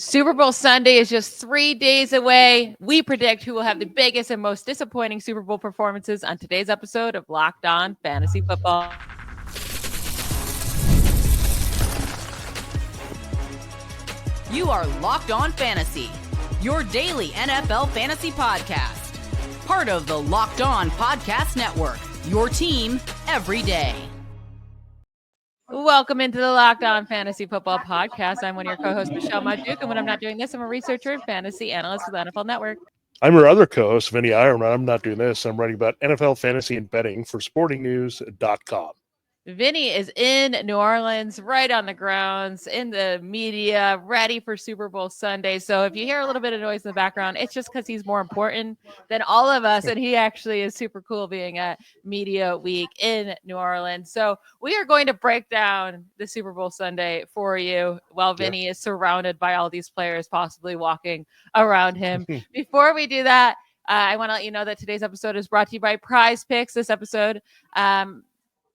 Super Bowl Sunday is just 3 days away. We predict who will have the biggest and most disappointing Super Bowl performances on today's episode of Locked On Fantasy Football. You are Locked On Fantasy, your daily NFL fantasy podcast. Part of the Locked On Podcast Network, your team every day. Welcome into the Locked On Fantasy Football Podcast. I'm one of your co-hosts, Michelle Magdziuk, and when I'm not doing this, I'm a researcher and fantasy analyst with the NFL Network. I'm your other co-host, Vinnie Iyer, and I'm not doing this. I'm writing about NFL fantasy and betting for sportingnews.com. Vinny is in New Orleans, right on the grounds, in the media, ready for Super Bowl Sunday. So if you hear a little bit of noise in the background, it's just because he's more important than all of us. And he actually is super cool being at Media Week in New Orleans. So we are going to break down the Super Bowl Sunday for you while Vinny is surrounded by all these players possibly walking around him. Before we do that, I want to let you know that today's episode is brought to you by PrizePicks. This episode,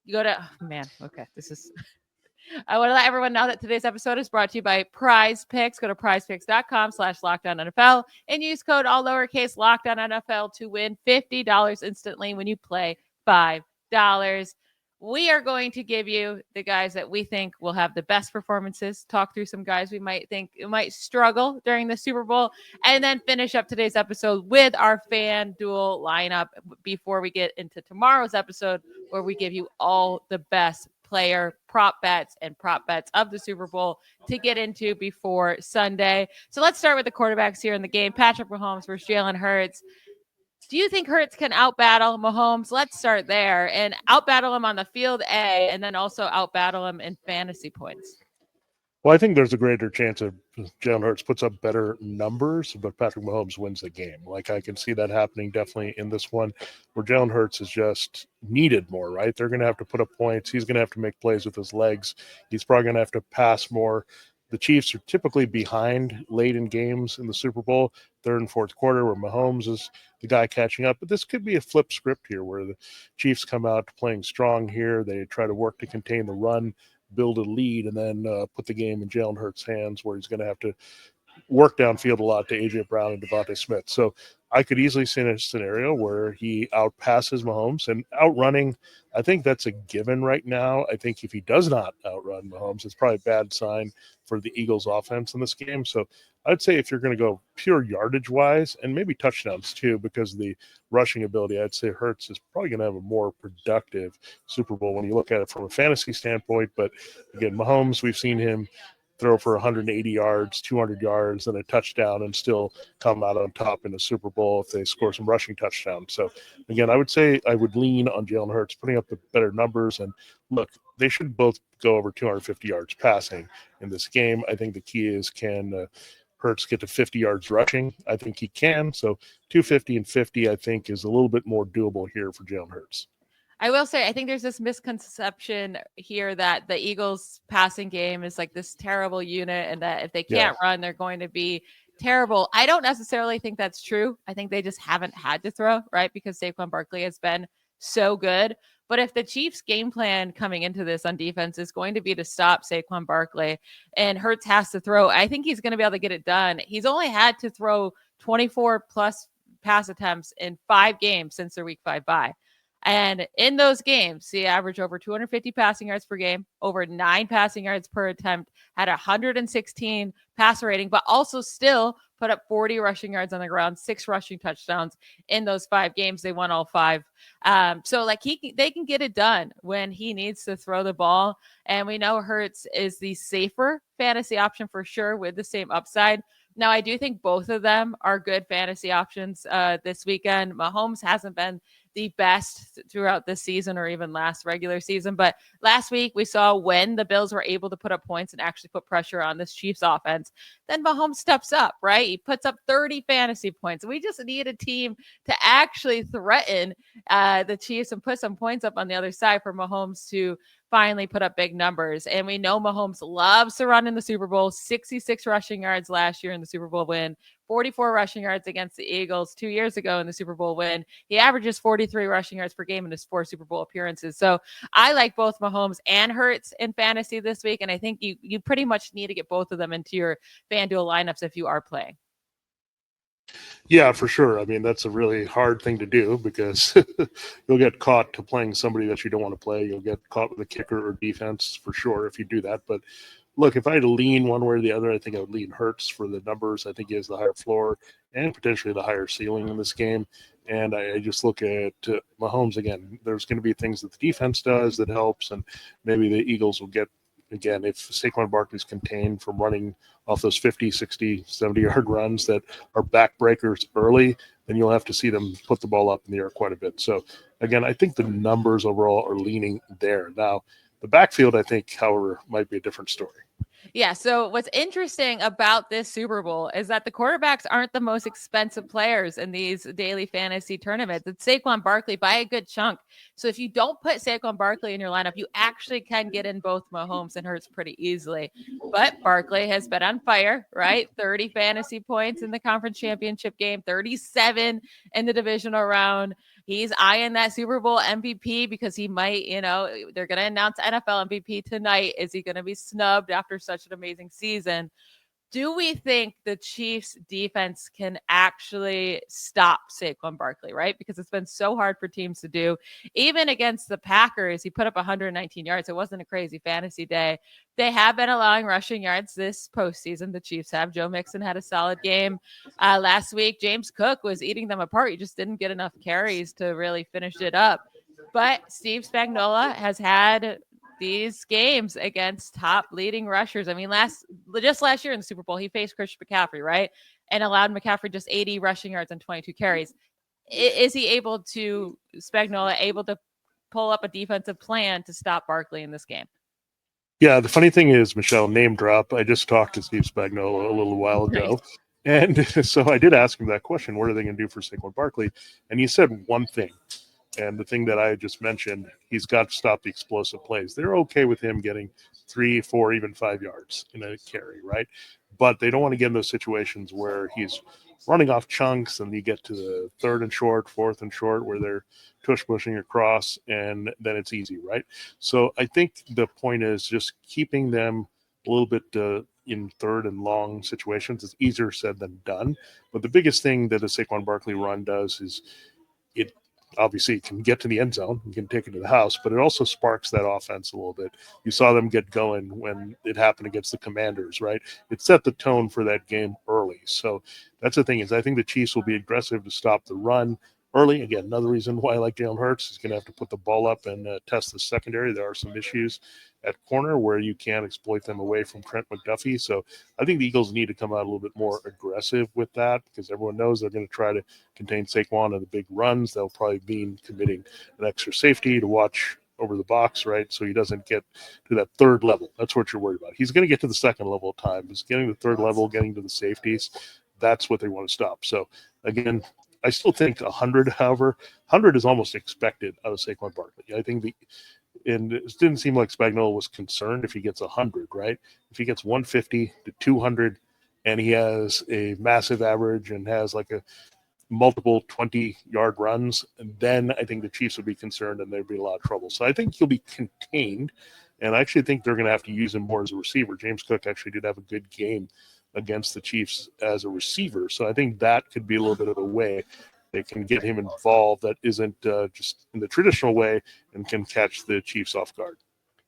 you go to, I want to let everyone know that today's episode is brought to you by PrizePicks. Go to prizepicks.com/LockedOnNFL and use code all lowercase LockedOnNFL to win $50 instantly when you play $5. We are going to give you the guys that we think will have the best performances, talk through some guys we might think might struggle during the Super Bowl, and then finish up today's episode with our FanDuel lineup before we get into tomorrow's episode, where we give you all the best player prop bets and prop bets of the Super Bowl to get into before Sunday. So let's start with the quarterbacks here in the game. Patrick Mahomes versus Jalen Hurts. Do you think Hurts can outbattle Mahomes? Let's start there and outbattle him on the field, and then also outbattle him in fantasy points. Well, I think there's a greater chance of Jalen Hurts puts up better numbers, but Patrick Mahomes wins the game. Like, I can see that happening definitely in this one, where Jalen Hurts is just needed more, right? They're going to have to put up points. He's going to have to make plays with his legs. He's probably going to have to pass more. The Chiefs are typically behind late in games in the Super Bowl, third and fourth quarter, where Mahomes is the guy catching up. But this could be a flip script here, where the Chiefs come out playing strong here. They try to work to contain the run, build a lead, and then put the game in Jalen Hurts' hands, where he's going to have to work downfield a lot to A.J. Brown and Devontae Smith. So I could easily see a scenario where he outpasses Mahomes, and outrunning, I think that's a given right now. I think if he does not outrun Mahomes, it's probably a bad sign for the Eagles offense in this game. So I'd say if you're going to go pure yardage wise, and maybe touchdowns too, because of the rushing ability, I'd say Hurts is probably going to have a more productive Super Bowl when you look at it from a fantasy standpoint. But again, Mahomes, we've seen him throw for 180 yards, 200 yards, and a touchdown, and still come out on top in the Super Bowl if they score some rushing touchdowns. So, again, I would say I would lean on Jalen Hurts putting up the better numbers. And look, they should both go over 250 yards passing in this game. I think the key is, can Hurts get to 50 yards rushing? I think he can. So 250 and 50, I think, is a little bit more doable here for Jalen Hurts. I will say, I think there's this misconception here that the Eagles passing game is like this terrible unit, and that if they can't run, they're going to be terrible. I don't necessarily think that's true. I think they just haven't had to throw, right? Because Saquon Barkley has been so good. But if the Chiefs' game plan coming into this on defense is going to be to stop Saquon Barkley, and Hurts has to throw, I think he's going to be able to get it done. He's only had to throw 24 plus pass attempts in 5 games since their week 5 bye. And in those games, he averaged over 250 passing yards per game, over 9 passing yards per attempt, had 116 passer rating, but also still put up 40 rushing yards on the ground, 6 rushing touchdowns in those 5 games. They won all 5. So like they can get it done when he needs to throw the ball. And we know Hurts is the safer fantasy option for sure, with the same upside. Now, I do think both of them are good fantasy options this weekend. Mahomes hasn't been the best throughout this season or even last regular season. But last week we saw when the Bills were able to put up points and actually put pressure on this Chiefs offense, then Mahomes steps up, right? He puts up 30 fantasy points. We just need a team to actually threaten the Chiefs and put some points up on the other side for Mahomes to finally put up big numbers. And we know Mahomes loves to run in the Super Bowl, 66 rushing yards last year in the Super Bowl win, 44 rushing yards against the Eagles 2 years ago in the Super Bowl win. He averages 43 rushing yards per game in his 4 Super Bowl appearances. So I like both Mahomes and Hurts in fantasy this week. And I think you pretty much need to get both of them into your FanDuel lineups if you are playing. Yeah, for sure. I mean, that's a really hard thing to do because you'll get caught to playing somebody that you don't want to play. You'll get caught with a kicker or defense for sure if you do that. But look, if I had to lean one way or the other, I think I would lean Hurts for the numbers. I think he has the higher floor and potentially the higher ceiling in this game. And I just look at Mahomes again. There's going to be things that the defense does that helps, and maybe the Eagles will get, again, if Saquon Barkley's contained from running off those 50, 60, 70-yard runs that are backbreakers early, then you'll have to see them put the ball up in the air quite a bit. So, again, I think the numbers overall are leaning there. Now, the backfield, I think, however, might be a different story. Yeah. So what's interesting about this Super Bowl is that the quarterbacks aren't the most expensive players in these daily fantasy tournaments. It's Saquon Barkley by a good chunk. So if you don't put Saquon Barkley in your lineup, you actually can get in both Mahomes and Hurts pretty easily. But Barkley has been on fire, right? 30 fantasy points in the conference championship game, 37 in the divisional round. He's eyeing that Super Bowl MVP because he might, they're going to announce NFL MVP tonight. Is he going to be snubbed after such an amazing season? Do we think the Chiefs defense can actually stop Saquon Barkley, right? Because it's been so hard for teams to do. Even against the Packers, he put up 119 yards. It wasn't a crazy fantasy day. They have been allowing rushing yards this postseason. The Chiefs have. Joe Mixon had a solid game last week. James Cook was eating them apart. He just didn't get enough carries to really finish it up. But Steve Spagnuolo has had these games against top leading rushers. I mean, last year in the Super Bowl, he faced Christian McCaffrey, right? And allowed McCaffrey just 80 rushing yards and 22 carries. Is he able to pull up a defensive plan to stop Barkley in this game? Yeah, the funny thing is, Michelle, name drop. I just talked to Steve Spagnuolo a little while ago. Nice. And so I did ask him that question, what are they going to do for Saquon Barkley? And he said one thing. And the thing that I just mentioned, he's got to stop the explosive plays. They're okay with him getting 3, 4, even 5 yards in a carry, right? But they don't want to get in those situations where he's running off chunks and you get to the 3rd and short, 4th and short, where they're tush-pushing across, and then it's easy, right? So I think the point is just keeping them a little bit in 3rd and long situations. It's easier said than done. But the biggest thing that a Saquon Barkley run does is it obviously can get to the end zone, you can take it to the house, but it also sparks that offense a little bit. You saw them get going when it happened against the Commanders, right? It set the tone for that game early. So that's the thing is I think the Chiefs will be aggressive to stop the run early. Again, another reason why I like Jalen Hurts is going to have to put the ball up and test the secondary. There are some issues at corner where you can't exploit them away from Trent McDuffie. So I think the Eagles need to come out a little bit more aggressive with that because everyone knows they're going to try to contain Saquon in the big runs. They'll probably be committing an extra safety to watch over the box, right? So he doesn't get to that 3rd level. That's what you're worried about. He's going to get to the 2nd level of time. He's getting to the 3rd level, getting to the safeties. That's what they want to stop. So again, I still think 100, however, 100 is almost expected out of Saquon Barkley. I think and it didn't seem like Spagnuolo was concerned if he gets 100, right? If he gets 150 to 200 and he has a massive average and has like a multiple 20-yard runs, then I think the Chiefs would be concerned and there'd be a lot of trouble. So I think he'll be contained, and I actually think they're going to have to use him more as a receiver. James Cook actually did have a good game against the Chiefs as a receiver. So I think that could be a little bit of a way they can get him involved that isn't just in the traditional way and can catch the Chiefs off guard.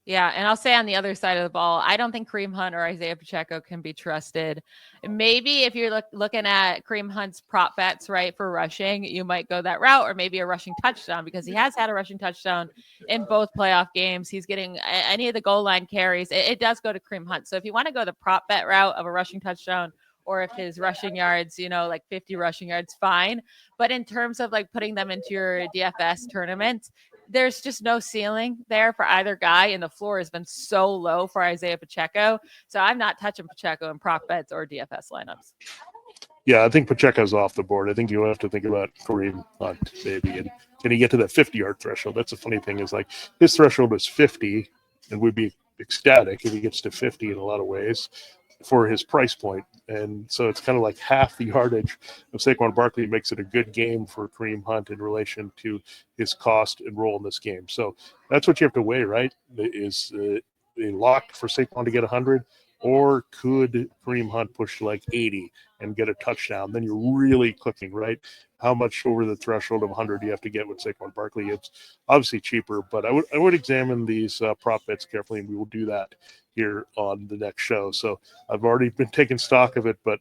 Yeah, and I'll say on the other side of the ball, I don't think Kareem Hunt or Isaiah Pacheco can be trusted. Maybe if you're looking at Kareem Hunt's prop bets, right, for rushing, you might go that route, or maybe a rushing touchdown because he has had a rushing touchdown in both playoff games. He's getting any of the goal line carries. It does go to Kareem Hunt. So if you want to go the prop bet route of a rushing touchdown, or if his rushing yards, like 50 rushing yards, fine. But in terms of like putting them into your DFS tournament, there's just no ceiling there for either guy. And the floor has been so low for Isaiah Pacheco. So I'm not touching Pacheco in prop bets or DFS lineups. Yeah, I think Pacheco's off the board. I think you have to think about Kareem Hunt, maybe. And can he get to that 50-yard threshold? That's the funny thing is like his threshold is 50. and we'd be ecstatic if he gets to 50 in a lot of ways for his price point. And so it's kind of like half the yardage of Saquon Barkley makes it a good game for Kareem Hunt in relation to his cost and role in this game. So that's what you have to weigh, right? Is a lock for Saquon to get 100, or could Kareem Hunt push to like 80 and get a touchdown? Then you're really cooking, right? How much over the threshold of 100 do you have to get with Saquon Barkley? It's obviously cheaper, but I would examine these prop bets carefully, and we will do that here on the next show. So I've already been taking stock of it, but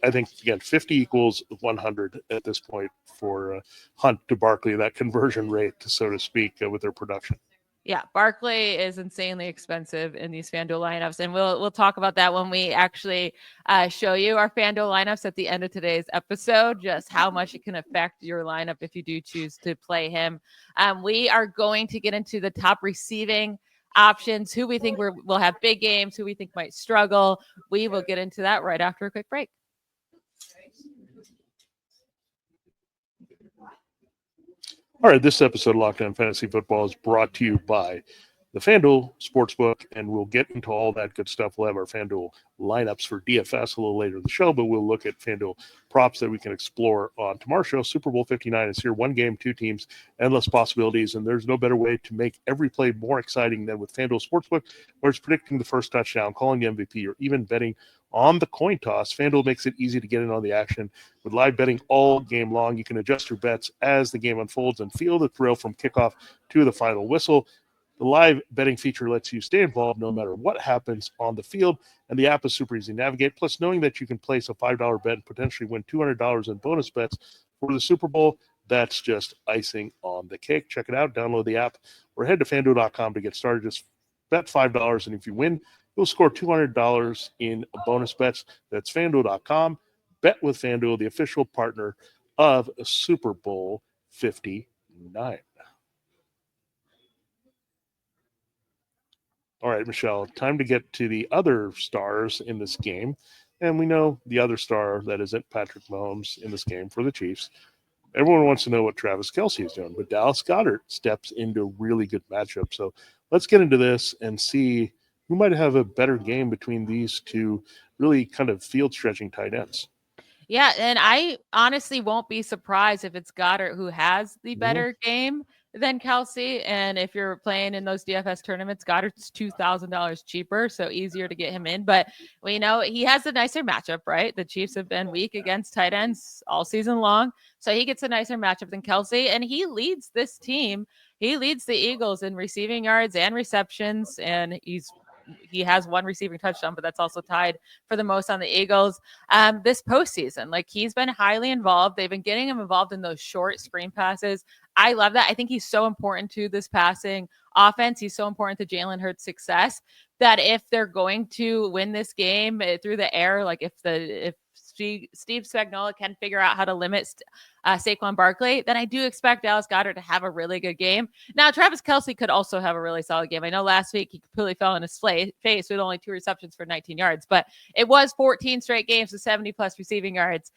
I think, again, 50 equals 100 at this point for Hunt to Barkley, that conversion rate, so to speak, with their production. Yeah, Barkley is insanely expensive in these FanDuel lineups, and we'll talk about that when we actually show you our FanDuel lineups at the end of today's episode, just how much it can affect your lineup if you do choose to play him. We are going to get into the top receiving options, who we think will have big games, who we think might struggle. We will get into that right after a quick break. All right, this episode of Locked On Fantasy Football is brought to you by the FanDuel Sportsbook, and we'll get into all that good stuff. We'll have our FanDuel lineups for DFS a little later in the show, but we'll look at FanDuel props that we can explore on tomorrow's show. Super Bowl 59 is here. One game, two teams, endless possibilities, and there's no better way to make every play more exciting than with FanDuel Sportsbook, where it's predicting the first touchdown, calling the MVP, or even betting on the coin toss. FanDuel makes it easy to get in on the action. With live betting all game long, you can adjust your bets as the game unfolds and feel the thrill from kickoff to the final whistle. The live betting feature lets you stay involved no matter what happens on the field, and the app is super easy to navigate. Plus, knowing that you can place a $5 bet and potentially win $200 in bonus bets for the Super Bowl, that's just icing on the cake. Check it out. Download the app or head to FanDuel.com to get started. Just bet $5, and if you win, you'll score $200 in bonus bets. That's FanDuel.com. Bet with FanDuel, the official partner of Super Bowl 59. All right, Michelle, time to get to the other stars in this game. And we know the other star that isn't Patrick Mahomes in this game for the Chiefs. Everyone wants to know what Travis Kelce is doing, but Dallas Goedert steps into a really good matchup. So let's get into this and see who might have a better game between these two really kind of field-stretching tight ends. Yeah, and I honestly won't be surprised if it's Goedert who has the better game than Kelce. And if you're playing in those DFS tournaments, Goddard's $2,000 cheaper, so easier to get him in. But we know he has a nicer matchup, right? The Chiefs have been weak against tight ends all season long, so he gets a nicer matchup than Kelce, and he leads this team. He leads the Eagles in receiving yards and receptions, and he has one receiving touchdown, but that's also tied for the most on the Eagles this postseason. Like, he's been highly involved. They've been getting him involved in those short screen passes. I love that. I think he's so important to this passing offense. He's so important to Jalen Hurts' success that if they're going to win this game through the air, like if Steve Spagnuolo can figure out how to limit Saquon Barkley, then I do expect Dallas Goedert to have a really good game. Now, Travis Kelce could also have a really solid game. I know last week he completely fell on his face with only 2 receptions for 19 yards, but it was 14 straight games with 70-plus receiving yards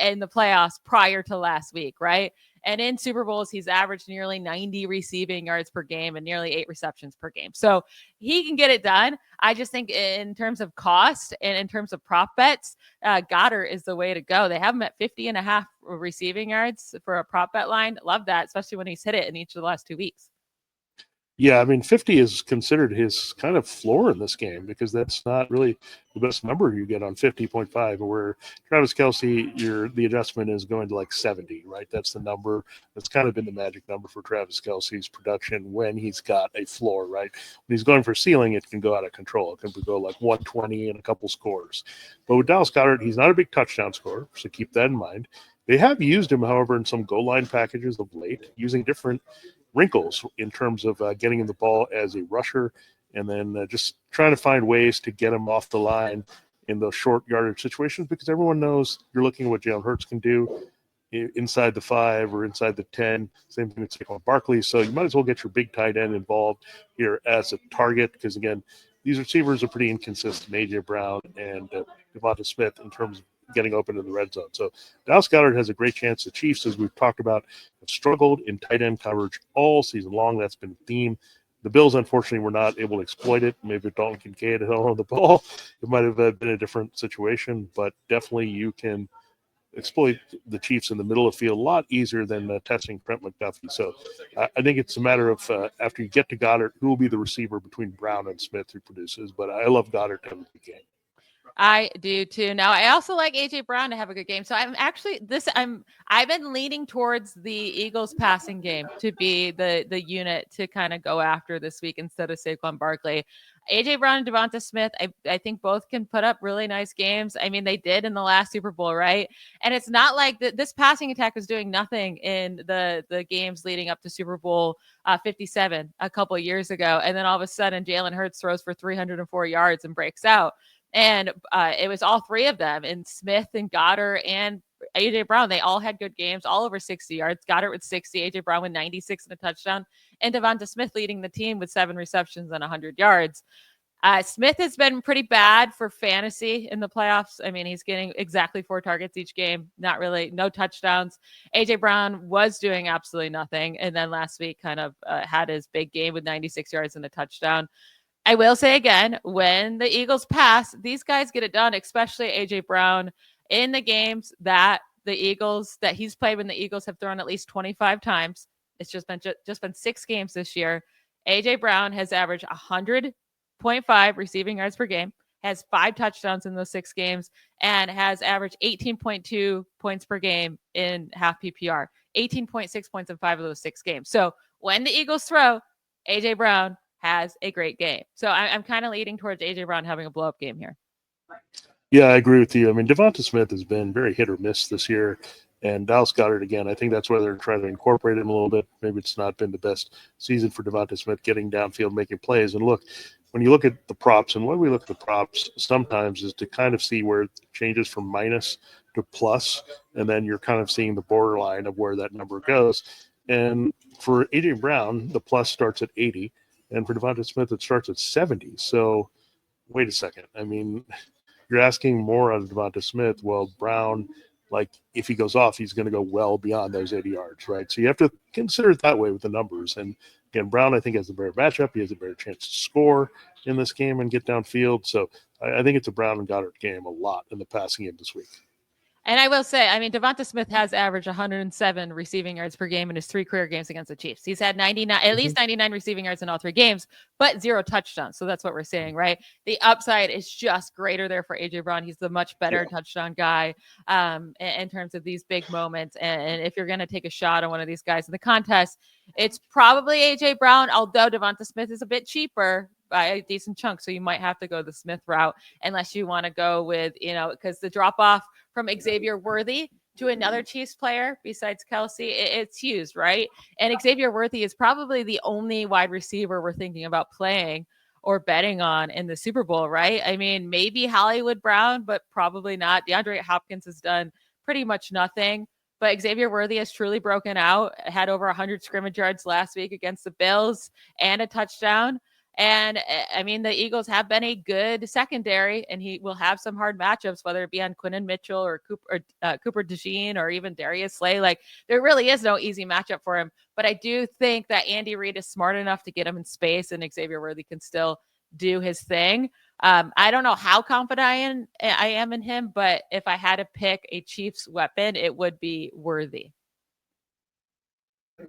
in the playoffs prior to last week, right? And in Super Bowls, he's averaged nearly 90 receiving yards per game and nearly 8 receptions per game. So he can get it done. I just think in terms of cost and in terms of prop bets, Goedert is the way to go. They have him at 50.5 receiving yards for a prop bet line. Love that, especially when he's hit it in each of the last 2 weeks. Yeah, I mean, 50 is considered his kind of floor in this game because that's not really the best number you get on 50.5, where Travis Kelce, the adjustment is going to like 70, right? That's the number. That's kind of been the magic number for Travis Kelce's production when he's got a floor, right? When he's going for ceiling, it can go out of control. It can go like 120 and a couple scores. But with Dallas Goedert, he's not a big touchdown scorer, so keep that in mind. They have used him, however, in some goal line packages of late, using different wrinkles in terms of getting him the ball as a rusher, and then just trying to find ways to get him off the line in those short yardage situations, because everyone knows you're looking at what Jalen Hurts can do inside the 5 or inside the 10. Same thing with Saquon Barkley. So you might as well get your big tight end involved here as a target, because, again, these receivers are pretty inconsistent, A.J. Brown and Devonta Smith, in terms of getting open in the red zone. So Dallas Goedert has a great chance. The Chiefs, as we've talked about, have struggled in tight end coverage all season long. That's been a theme. The Bills, unfortunately, were not able to exploit it. Maybe if Dalton Kincaid had on the ball, it might have been a different situation. But definitely you can exploit the Chiefs in the middle of the field a lot easier than testing Trent McDuffie. So I think it's a matter of after you get to Goddard, who will be the receiver between Brown and Smith who produces. But I love Goddard to have a good game. I do too. Now, I also like AJ Brown to have a good game. So I've been leaning towards the Eagles passing game to be the unit to kind of go after this week instead of Saquon Barkley. AJ Brown and Devonta Smith, I think both can put up really nice games. I mean, they did in the last Super Bowl, right? And it's not like this passing attack was doing nothing in the games leading up to Super Bowl 57 a couple of years ago. And then all of a sudden, Jalen Hurts throws for 304 yards and breaks out. And it was all three of them, and Smith and Goddard and AJ Brown. They all had good games, all over 60 yards. Goddard with 60, AJ Brown with 96 and a touchdown, and Devonta Smith leading the team with 7 receptions and 100 yards. Smith has been pretty bad for fantasy in the playoffs. I mean, he's getting exactly 4 targets each game, no touchdowns. AJ Brown was doing absolutely nothing, and then last week kind of had his big game with 96 yards and a touchdown. I will say again, when the Eagles pass, these guys get it done, especially AJ Brown in the games that he's played when the Eagles have thrown at least 25 times. It's just been 6 games this year. AJ Brown has averaged 100.5 receiving yards per game, has 5 touchdowns in those 6 games, and has averaged 18.2 points per game in half PPR, 18.6 points in 5 of those 6 games. So when the Eagles throw, AJ Brown has a great game. So I'm kind of leading towards AJ Brown having a blow-up game here. Yeah, I agree with you. I mean, Devonta Smith has been very hit or miss this year, and Dallas Goedert, again, I think that's where they're trying to incorporate him a little bit. Maybe it's not been the best season for Devonta Smith getting downfield, making plays. And look, when you look at the props, and when we look at the props sometimes is to kind of see where it changes from minus to plus, and then you're kind of seeing the borderline of where that number goes. And for AJ Brown, the plus starts at 80. And for Devonta Smith, it starts at 70. So wait a second. I mean, you're asking more out of Devonta Smith. Well, Brown, like if he goes off, he's going to go well beyond those 80 yards, right? So you have to consider it that way with the numbers. And again, Brown, I think, has a better matchup. He has a better chance to score in this game and get downfield. So I think it's a Brown and Goddard game a lot in the passing game this week. And I will say, I mean, Devonta Smith has averaged 107 receiving yards per game in his 3 career games against the Chiefs. He's had at least 99 receiving yards in all 3 games, but 0 touchdowns. So that's what we're saying, right? The upside is just greater there for AJ Brown. He's the much better touchdown guy in terms of these big moments. And if you're going to take a shot on one of these guys in the contest, it's probably AJ Brown, although Devonta Smith is a bit cheaper by a decent chunk. So you might have to go the Smith route unless you want to go with, because the drop off from Xavier Worthy to another Chiefs player besides Kelce, it's huge, right? And Xavier Worthy is probably the only wide receiver we're thinking about playing or betting on in the Super Bowl, right? I mean, maybe Hollywood Brown, but probably not. DeAndre Hopkins has done pretty much nothing. But Xavier Worthy has truly broken out, had over 100 scrimmage yards last week against the Bills and a touchdown. And I mean, the Eagles have been a good secondary, and he will have some hard matchups, whether it be on Quinnen Mitchell or Cooper DeJean or even Darius Slay. Like, there really is no easy matchup for him. But I do think that Andy Reid is smart enough to get him in space, and Xavier Worthy can still do his thing. I don't know how confident I am in him, but if I had to pick a Chiefs weapon, it would be Worthy.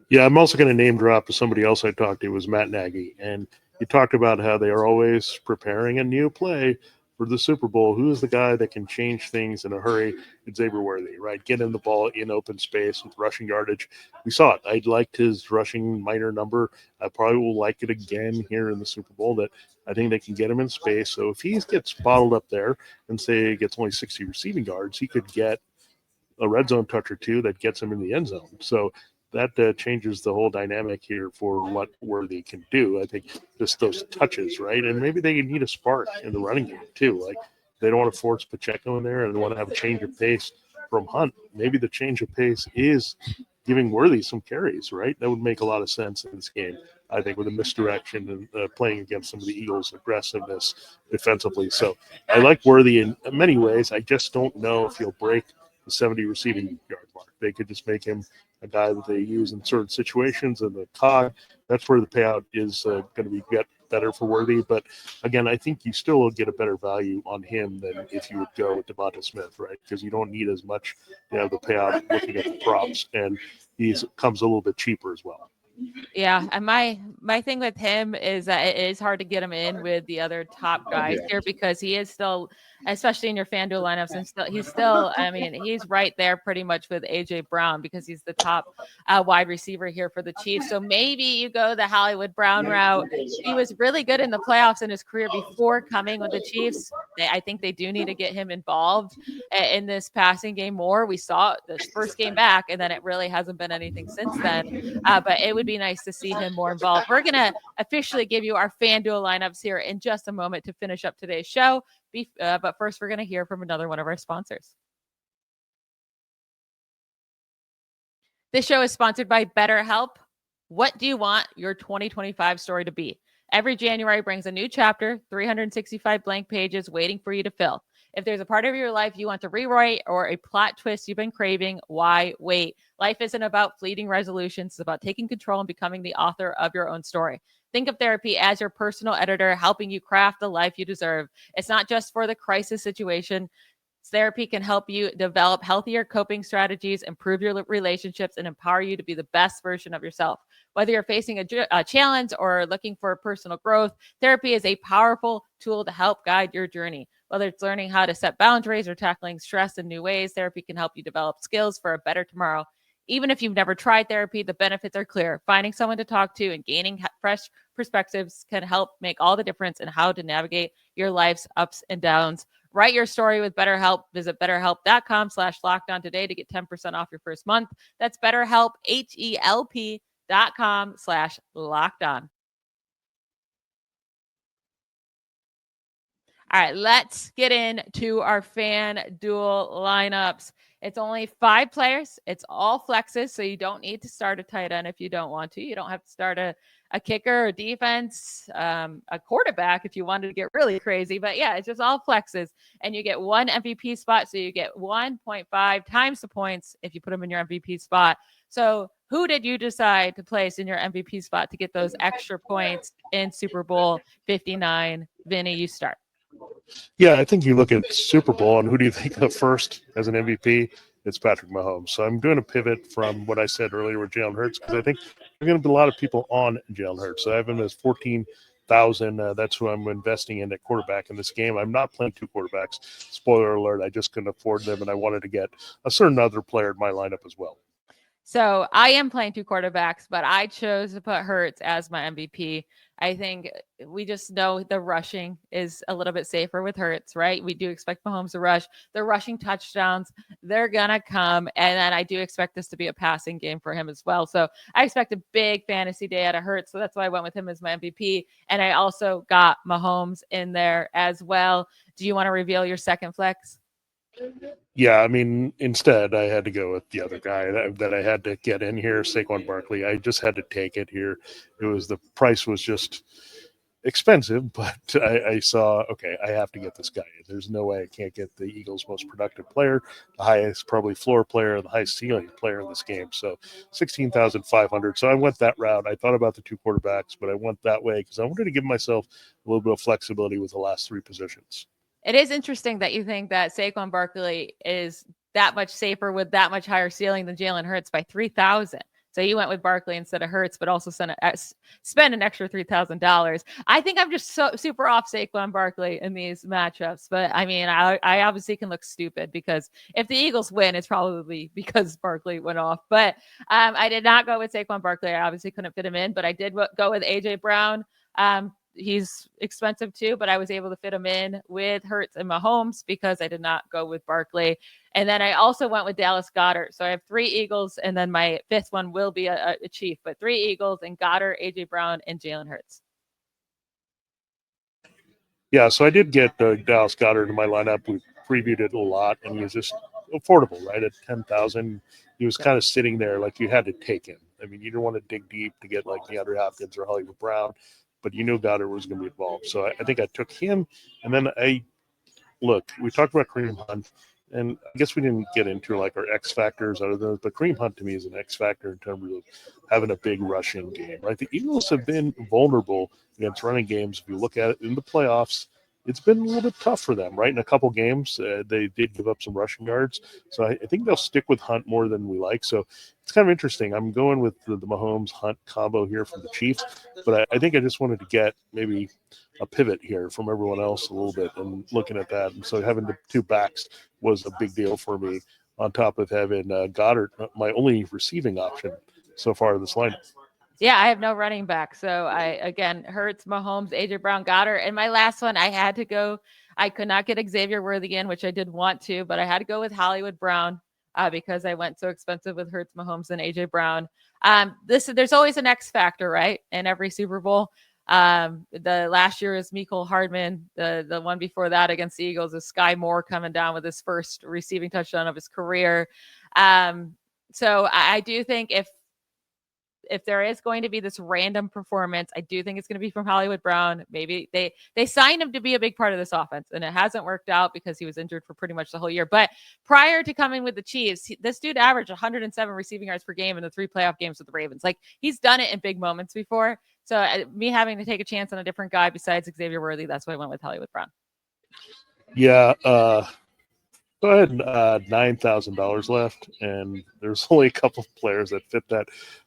Yeah, I'm also going to name drop somebody else I talked to, was Matt Nagy. And he talked about how they are always preparing a new play for the Super Bowl. Who is the guy that can change things in a hurry? It's Xavier Worthy, right? Get him the ball in open space with rushing yardage. We saw it. I liked his rushing minor number. I probably will like it again here in the Super Bowl, that I think they can get him in space. So if he gets bottled up there and say he gets only 60 receiving yards, he could get a red zone touch or two that gets him in the end zone. So that changes the whole dynamic here for what Worthy can do. I think just those touches, right? And maybe they need a spark in the running game too. Like, they don't want to force Pacheco in there and they want to have a change of pace from Hunt. Maybe the change of pace is giving Worthy some carries, right? That would make a lot of sense in this game, I think, with a misdirection and playing against some of the Eagles' aggressiveness defensively. So I like Worthy in many ways. I just don't know if he'll break the the 70 receiving yard mark. They could just make him a guy that they use in certain situations, and the cog, that's where the payout is going to be get better for Worthy. But again, I think you still will get a better value on him than if you would go with Devonta Smith, right? Because you don't need as much the payout looking at the props, and he comes a little bit cheaper as well. Yeah, and my thing with him is that it is hard to get him in with the other top guys here because he is still, especially in your FanDuel lineups, and he's still. I mean, he's right there pretty much with AJ Brown because he's the top wide receiver here for the Chiefs. So maybe you go the Hollywood Brown route. He was really good in the playoffs in his career before coming with the Chiefs. I think they do need to get him involved in this passing game more. We saw this first game back, and then it really hasn't been anything since then. But it would be nice to see him more involved. We're going to officially give you our FanDuel lineups here in just a moment to finish up today's show. But first, we're going to hear from another one of our sponsors. This show is sponsored by Betterhelp. What do you want your 2025 story to be? Every January brings a new chapter, 365 blank pages waiting for you to fill. If there's a part of your life you want to rewrite or a plot twist you've been craving, why wait? Life isn't about fleeting resolutions. It's about taking control and becoming the author of your own story. Think of therapy as your personal editor, helping you craft the life you deserve. It's not just for the crisis situation. Therapy can help you develop healthier coping strategies, improve your relationships, and empower you to be the best version of yourself. Whether you're facing a challenge or looking for personal growth, therapy is a powerful tool to help guide your journey. Whether it's learning how to set boundaries or tackling stress in new ways, therapy can help you develop skills for a better tomorrow. Even if you've never tried therapy, the benefits are clear. Finding someone to talk to and gaining fresh perspectives can help make all the difference in how to navigate your life's ups and downs. Write your story with BetterHelp. Visit betterhelp.com/lockedon today to get 10% off your first month. That's BetterHelp, HELP.com/lockedon. All right, let's get into our FanDuel lineups. It's only 5 players. It's all flexes, so you don't need to start a tight end if you don't want to. You don't have to start a kicker, a defense, a quarterback if you wanted to get really crazy. But yeah, it's just all flexes. And you get 1 MVP spot, so you get 1.5 times the points if you put them in your MVP spot. So who did you decide to place in your MVP spot to get those extra points in Super Bowl 59? Vinny, you start. Yeah, I think you look at Super Bowl, and who do you think of first as an MVP? It's Patrick Mahomes. So I'm doing a pivot from what I said earlier with Jalen Hurts because I think there are going to be a lot of people on Jalen Hurts. So I have him as 14,000. That's who I'm investing in at quarterback in this game. I'm not playing 2 quarterbacks. Spoiler alert, I just couldn't afford them, and I wanted to get a certain other player in my lineup as well. So I am playing 2 quarterbacks, but I chose to put Hurts as my MVP. I think we just know the rushing is a little bit safer with Hurts, right? We do expect Mahomes to rush. The rushing touchdowns, they're going to come. And then I do expect this to be a passing game for him as well. So I expect a big fantasy day out of Hurts. So that's why I went with him as my MVP. And I also got Mahomes in there as well. Do you want to reveal your second flex? Yeah, I mean, instead, I had to go with the other guy that I had to get in here, Saquon Barkley. I just had to take it here. The price was just expensive, but I saw, okay, I have to get this guy. There's no way I can't get the Eagles' most productive player, the highest probably floor player, the highest ceiling player in this game. So 16,500. So I went that route. I thought about the 2 quarterbacks, but I went that way because I wanted to give myself a little bit of flexibility with the last 3 positions. It is interesting that you think that Saquon Barkley is that much safer with that much higher ceiling than Jalen Hurts by 3,000. So you went with Barkley instead of Hurts, but also spend an extra $3,000. I think I'm just so super off Saquon Barkley in these matchups. But I mean, I obviously can look stupid because if the Eagles win, it's probably because Barkley went off. But I did not go with Saquon Barkley. I obviously couldn't fit him in, but I did go with AJ Brown. He's expensive too, but I was able to fit him in with Hurts and Mahomes because I did not go with Barkley. And then I also went with Dallas Goedert. So I have 3 Eagles, and then my 5th one will be a Chief, but 3 Eagles and Goedert, AJ Brown, and Jalen Hurts. Yeah, so I did get Dallas Goedert in my lineup. We previewed it a lot, and he was just affordable, right? At 10,000, he was kind of sitting there like you had to take him. I mean, you didn't want to dig deep to get like DeAndre Hopkins or Hollywood Brown, but you knew Goddard was going to be involved. So I think I took him. And then we talked about Kareem Hunt. And I guess we didn't get into like our X factors out of those, but Kareem Hunt to me is an X factor in terms of having a big rushing game, right? The Eagles have been vulnerable against running games. If you look at it in the playoffs, it's been a little bit tough for them, right? In a couple games, they did give up some rushing yards. So I think they'll stick with Hunt more than we like. So it's kind of interesting. I'm going with the Mahomes Hunt combo here from the Chiefs, but I think I just wanted to get maybe a pivot here from everyone else a little bit and looking at that. And so having the two backs was a big deal for me on top of having Goedert, my only receiving option so far in this lineup. Yeah, I have no running back. So again, Hurts, Mahomes, AJ Brown, Goddard. And my last one, I had to go. I could not get Xavier Worthy in, which I did want to, but I had to go with Hollywood Brown because I went so expensive with Hurts, Mahomes, and AJ Brown. There's always an X factor, right? In every Super Bowl. The last year is Mecole Hardman. The one before that against the Eagles is Sky Moore coming down with his first receiving touchdown of his career. So I do think if there is going to be this random performance, I do think it's going to be from Hollywood Brown. Maybe they signed him to be a big part of this offense, and it hasn't worked out because he was injured for pretty much the whole year. But prior to coming with the Chiefs, this dude averaged 107 receiving yards per game in the 3 playoff games with the Ravens. Like, he's done it in big moments before. So me having to take a chance on a different guy besides Xavier Worthy, that's why I went with Hollywood Brown. Yeah, go ahead. $9,000 left, and there's only a couple of players that fit that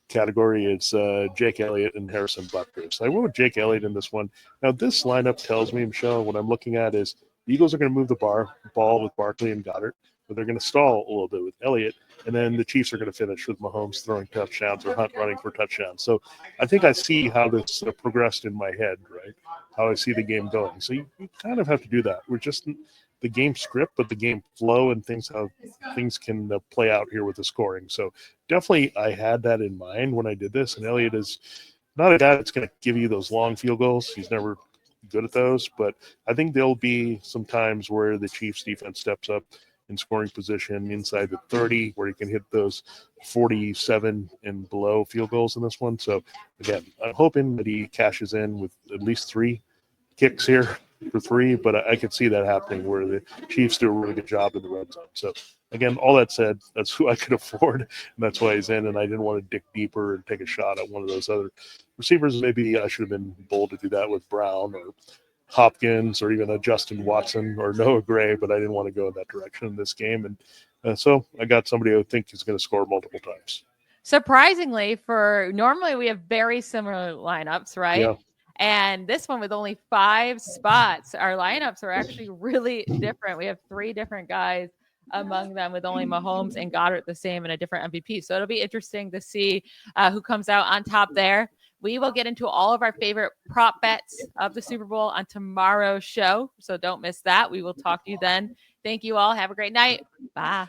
category. It's Jake Elliott and Harrison Butker. So I went with Jake Elliott in this one. Now, this lineup tells me, Michelle, what I'm looking at is the Eagles are going to move the ball with Barkley and Goedert, but they're going to stall a little bit with Elliott, and then the Chiefs are going to finish with Mahomes throwing touchdowns or Hunt running for touchdowns. So I think I see how this progressed in my head, right? How I see the game going. So you kind of have to do that. We're just the game script, but the game flow and how things can play out here with the scoring. So definitely I had that in mind when I did this. And Elliott is not a guy that's going to give you those long field goals. He's never good at those, but I think there'll be some times where the Chiefs defense steps up in scoring position inside the 30, where you can hit those 47 and below field goals in this one. So again, I'm hoping that he cashes in with at least 3 kicks here for 3, but I could see that happening where the Chiefs do a really good job in the red zone. So again, all that said, that's who I could afford, and that's why he's in. And I didn't want to dig deeper and take a shot at one of those other receivers. Maybe I should have been bold to do that with Brown or Hopkins or even a Justin Watson or Noah Gray, but I didn't want to go in that direction in this game. And so I got somebody I think is going to score multiple times. Surprisingly, normally we have very similar lineups, right? Yeah. And this one with only 5 spots, our lineups are actually really different. We have 3 different guys among them with only Mahomes and Goddard the same and a different MVP. So it'll be interesting to see who comes out on top there. We will get into all of our favorite prop bets of the Super Bowl on tomorrow's show. So don't miss that. We will talk to you then. Thank you all. Have a great night. Bye.